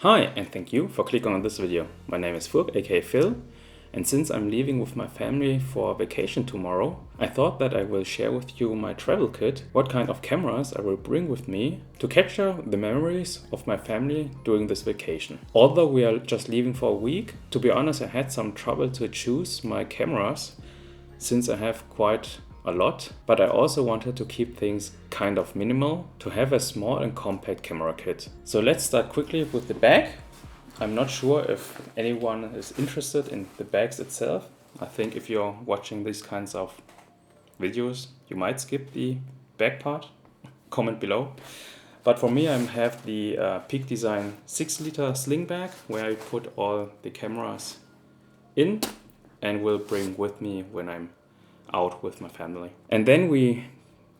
Hi, and thank you for clicking on this video. My name is Furk, aka Phil, and since I'm leaving with my family for vacation tomorrow, I thought that I will share with you my travel kit, what kind of cameras I will bring with me to capture the memories of my family during this vacation. Although we are just leaving for a week, to be honest, I had some trouble to choose my cameras since I have quite a lot, but I also wanted to keep things kind of minimal to have a small and compact camera kit. So let's start quickly with the bag. I'm not sure if anyone is interested in the bags itself. I think if you're watching these kinds of videos, you might skip the bag part. Comment below. But for me, I have the Peak Design 6-liter sling bag where I put all the cameras in and will bring with me when I'm out with my family. And then we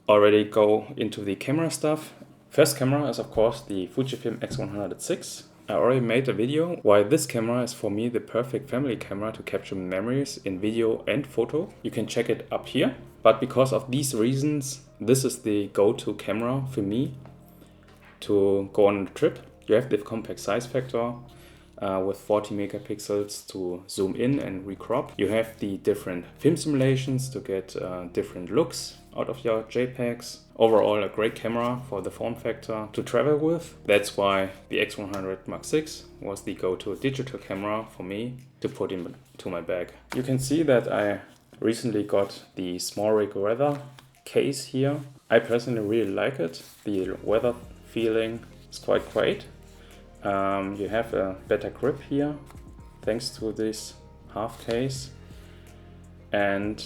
already go into the camera stuff. First camera is of course the Fujifilm X100VI. I already made a video why this camera is for me the perfect family camera to capture memories in video and photo. You can check it up here. But because of these reasons, this is the go-to camera for me to go on a trip. You have the compact size factor with 40 megapixels to zoom in and recrop. You have the different film simulations to get different looks out of your JPEGs. Overall, a great camera for the form factor to travel with. That's why the X100 Mark VI was the go-to digital camera for me to put into my bag. You can see that I recently got the Small Rig Weather case here. I personally really like it. The weather feeling is quite great. You have a better grip here thanks to this half case, and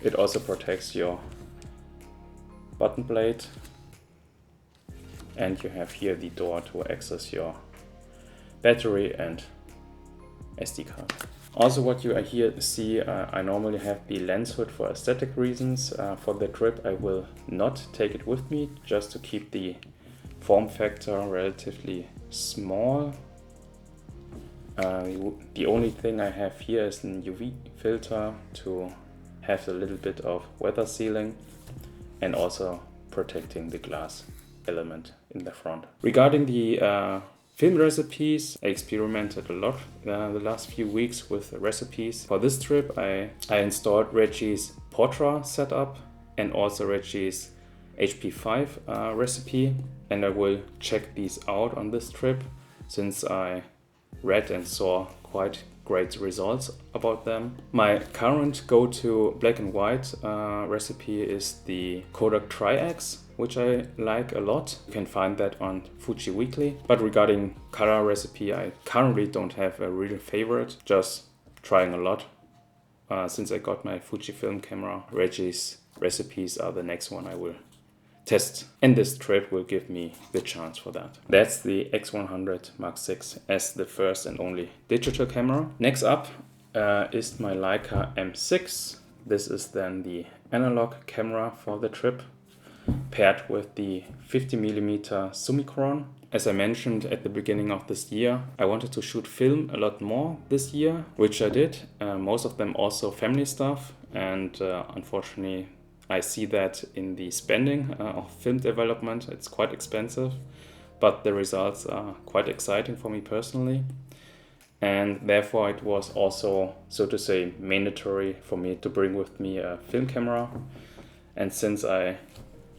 it also protects your button plate, and you have here the door to access your battery and SD card. Also, what you here see, I normally have the lens hood for aesthetic reasons. For the trip I will not take it with me, just to keep the form factor relatively small. The only thing I have here is an UV filter to have a little bit of weather sealing and also protecting the glass element in the front. Regarding the film recipes, I experimented a lot the last few weeks with recipes. For this trip I installed Reggie's Portra setup and also Reggie's HP5 recipe, and I will check these out on this trip since I read and saw quite great results about them. My current go-to black and white recipe is the Kodak Tri-X, which I like a lot. You can find that on Fuji Weekly. But regarding color recipe, I currently don't have a real favorite, just trying a lot. Since I got my Fujifilm camera, Reggie's recipes are the next one I will test, and this trip will give me the chance for that. That's the X100 Mark VI as the first and only digital camera. Next up is my Leica M6. This is then the analog camera for the trip, paired with the 50mm Summicron. As I mentioned at the beginning of this year, I wanted to shoot film a lot more this year, which I did. Most of them also family stuff, and unfortunately I see that in the spending of film development. It's quite expensive, but the results are quite exciting for me personally. And therefore it was also, so to say, mandatory for me to bring with me a film camera. And since I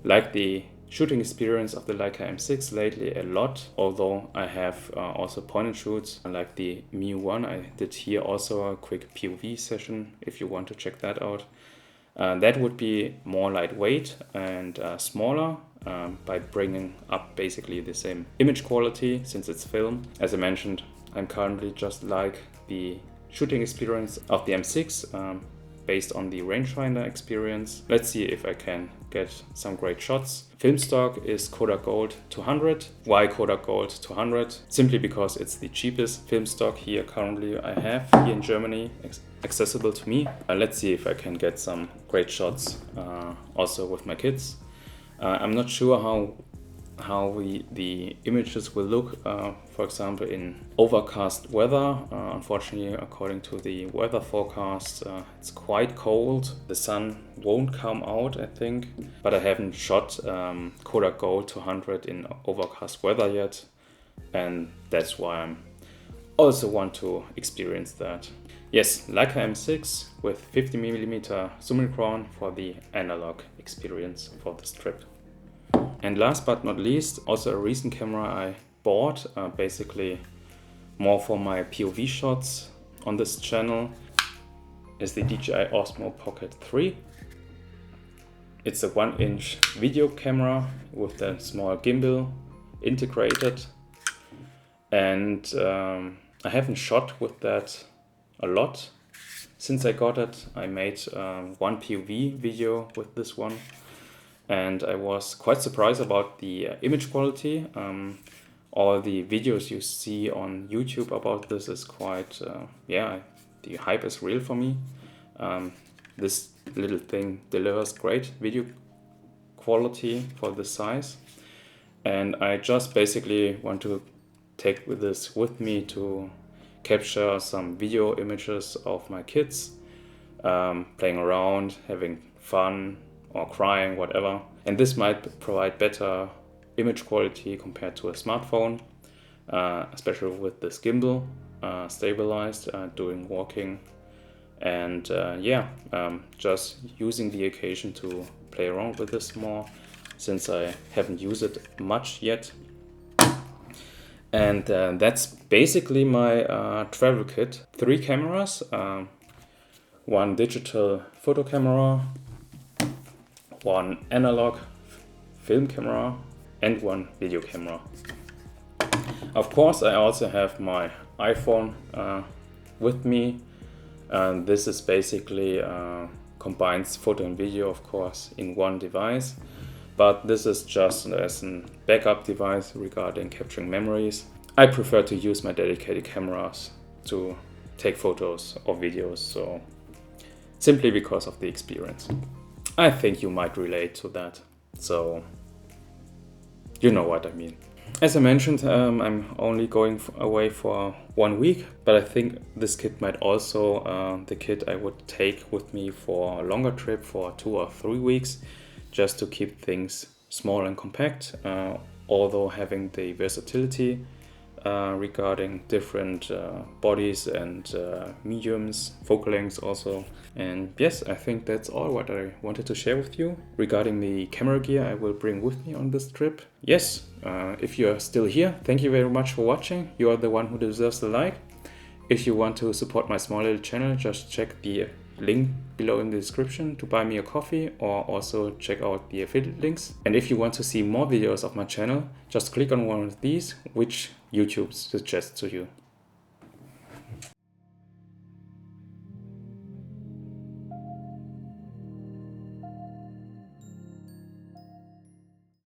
like the shooting experience of the Leica M6 lately a lot, although I have also point and shoots like the Mu1, I did here also a quick POV session if you want to check that out. That would be more lightweight and smaller by bringing up basically the same image quality since it's film. As I mentioned, I'm currently just like the shooting experience of the M6 based on the rangefinder experience. Let's see if I can get some great shots. Film stock is Kodak Gold 200. Why Kodak Gold 200? Simply because it's the cheapest film stock here currently I have here in Germany, accessible to me. Let's see if I can get some great shots also with my kids. I'm not sure how the images will look, for example, in overcast weather. Unfortunately, according to the weather forecast, it's quite cold. The sun won't come out, I think, but I haven't shot Kodak Gold 200 in overcast weather yet. and that's why I'm also want to experience that. Yes, Leica M6 with 50mm zoom for the analog experience for this trip. And last but not least, also a recent camera I bought, basically more for my POV shots on this channel, is the DJI Osmo Pocket 3. It's a 1-inch video camera with a small gimbal integrated, and I haven't shot with that a lot since I got it. I made one POV video with this one, and I was quite surprised about the image quality. All the videos you see on YouTube about this is quite, yeah, the hype is real for me. This little thing delivers great video quality for the size, and I just basically want to take this with me to capture some video images of my kids playing around, having fun or crying, whatever. And this might provide better image quality compared to a smartphone, especially with this gimbal stabilized during walking. And yeah, just using the occasion to play around with this more, since I haven't used it much yet. And that's basically my travel kit. 3 cameras, one digital photo camera, one analog film camera, and one video camera. Of course, I also have my iPhone with me. And this is basically combines photo and video, of course, in one device. But this is just as a backup device regarding capturing memories. I prefer to use my dedicated cameras to take photos or videos, so simply because of the experience. I think you might relate to that, so you know what I mean. As I mentioned, I'm only going away for 1 week, but I think this kit might also the kit I would take with me for a longer trip for 2 or 3 weeks, just to keep things small and compact, although having the versatility regarding different bodies and mediums, focal lengths also. And yes, I think that's all what I wanted to share with you regarding the camera gear I will bring with me on this trip. Yes, if you are still here, thank you very much for watching. You are the one who deserves the like. If you want to support my small little channel, just check the link below in the description to buy me a coffee, or also check out the affiliate links. And if you want to see more videos of my channel, just click on one of these, which YouTube suggests to you.